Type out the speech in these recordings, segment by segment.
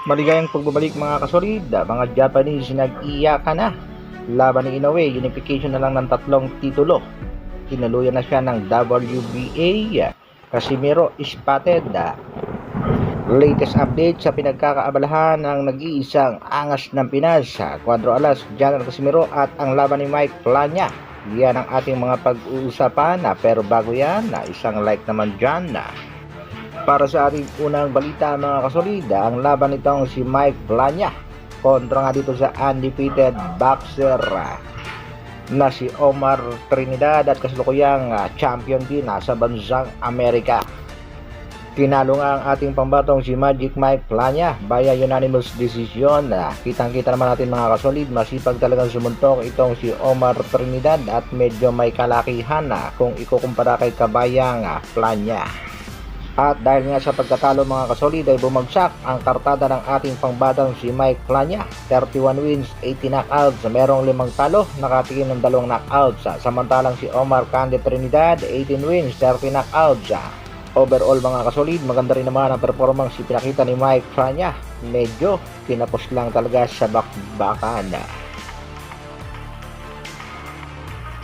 Maligayang pagbabalik mga kasolid, mga Japanese nag-iyakan na. Laban ni Inoue, unification na lang ng 3 titulo. Tinuluyan na siya ng WBA. Casimiro spotted. Latest update sa pinagkakaabalahan ng nag-iisang angas ng Pinas, Cuadro Alas, General Casimiro at ang laban ni Mike Plania. Yan ang ating mga pag-uusapan, pero bago yan, isang like naman dyan. Para sa ating unang balita mga kasolida, ang laban nitong si Mike Plania kontra nga dito sa undefeated boxer na si Omar Trinidad at kasalukuyang champion din sa bansang Amerika. Tinalo nga ang ating pambatong si Magic Mike Plania via unanimous decision. Kitang-kita naman natin mga kasolid, masipag talagang sumuntok itong si Omar Trinidad at medyo may kalakihan kung ikukumpara kay kabayang Plania. At dahil nga sa pagkatalo mga kasolid ay bumagsak ang kartada ng ating pangbatang si Mike Plania. 31 wins, 80 knockouts, merong 5 talo, nakatikim ng 2 knockouts. Samantalang si Omar Cande Trinidad, 18 wins, 30 knockouts. Overall mga kasolid, maganda rin naman ang performance pinakita ni Mike Plania. Medyo tinapos lang talaga sa bakbakan.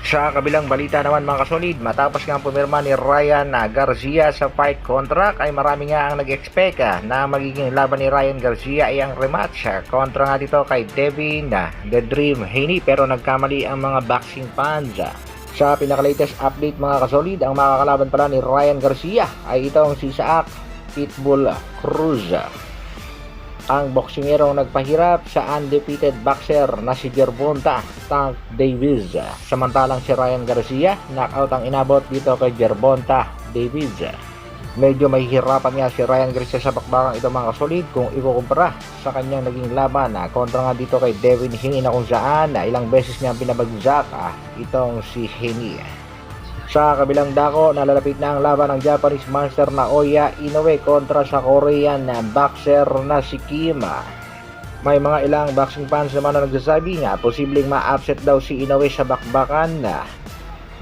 Sa kabilang balita naman mga kasolid, matapos nga pumirma ni Ryan Garcia sa fight contract ay marami nga ang nag-expect na magiging laban ni Ryan Garcia ay ang rematch kontra nga dito kay Devin The Dream Haney, pero nagkamali ang mga boxing fans. Sa pinaka-latest update mga kasolid, ang makakalaban pala ni Ryan Garcia ay itong si Isaac Pitbull Cruz, ang boksingerong nagpahirap sa undefeated boxer na si Gervonta Tank Davis. Samantalang si Ryan Garcia, knockout ang inabot dito kay Gervonta Davis. Medyo may hirapan nga si Ryan Garcia sa bakbakang ito mga kasolid kung ikukumpara sa kanyang naging laban kontra nga dito kay Devin Haney na kung saan ilang beses niyang pinabagsak itong si Haney. Sa kabilang dako, nalalapit na ang laban ng Japanese monster na Naoya Inoue kontra sa Korean boxer na si Kim. May mga ilang boxing fans naman na nagsasabi nga posibleng ma-upset daw si Inoue sa bakbakan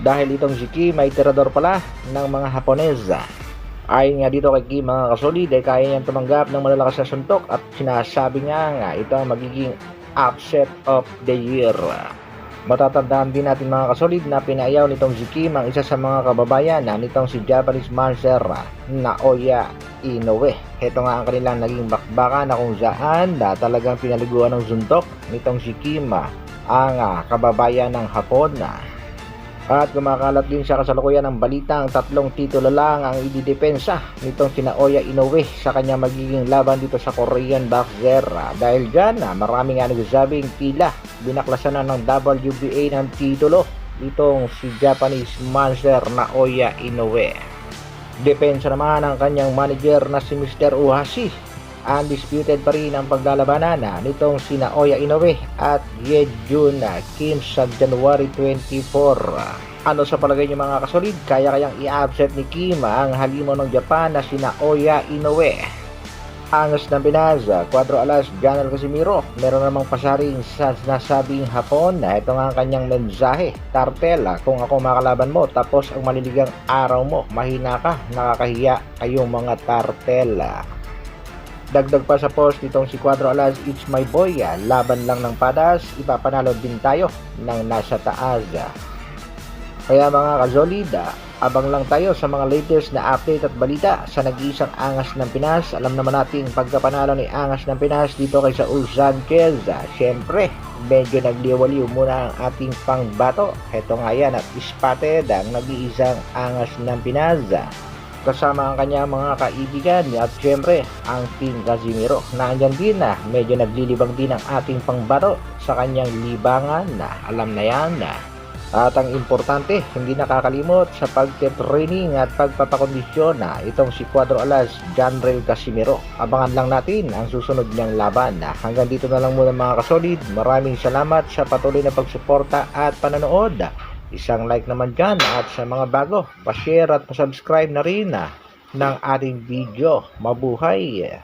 dahil itong si Kim ay tirador pala ng mga Hapones. Ayon nga dito kay Kim mga kasolid ay kaya niyang tumanggap ng malalakas na suntok at sinasabi nga ito ang magiging upset of the year. Matatandaan din natin mga kasolid na pinaayaw nitong si Kim ang isa sa mga kababayan nitong si Japanese monster Naoya Inoue. Ito nga ang kanilang naging bakbakan na kung saan talagang pinaliguan ng suntok nitong si Kim ang kababayan ng Hapon. At kumakalat din sa kasalukuyan ng balita ang 3 titulo lang ang ididepensa nitong si Naoya Inoue sa kanyang magiging laban dito sa Korean boxer. Dahil dyan, marami nga nagsasabing tila binaklasan na ng WBA ng titulo itong si Japanese monster Naoya Inoue. Depensa naman ang kanyang manager na si Mr. Uhashi. Undisputed pa rin ang paglalabanan nitong si Naoya Inoue at Yejun Kim sa January 24. Ano sa palagay niyo mga kasolid, kaya-kayang i-upset ni Kim ang halimo ng Japan na si Naoya Inoue? Angas ng Pinas, Cuadro Alas, General Casimiro, meron namang pasaring sa nasabing Hapon na ito nga ang kanyang mensahe. Tartel, kung ako makalaban mo tapos ang maliligang araw mo, mahina ka, nakakahiya kayong mga tartel. Dagdag pa sa post nitong si Cuadro Alas, it's my boy, laban lang ng padas, ipapanalo din tayo ng nasa taas. Kaya mga kasolid, abang lang tayo sa mga latest na update at balita sa nag-iisang angas ng Pinas. Alam naman natin pagkapanalo ni angas ng Pinas dito kay Saul Sanchez. Siyempre, medyo nagliwaliw muna ang ating pangbato. Heto nga yan at spotted ang nag-iisang angas ng Pinas, kasama ang kanyang mga kaibigan at syempre ang Team Casimiro. Naandyan din medyo naglilibang din ang ating pangbato sa kanyang libangan alam na yan. At ang importante, hindi nakakalimot sa pagte-training at pagpapakondisyon itong si Cuadro Alas, General Casimiro. Abangan lang natin ang susunod niyang laban. Hanggang dito na lang muna mga kasolid. Maraming salamat sa patuloy na pagsuporta at panonood. Isang like naman dyan at sa mga bago, pa-share at pa-subscribe na rin ng ating video. Mabuhay!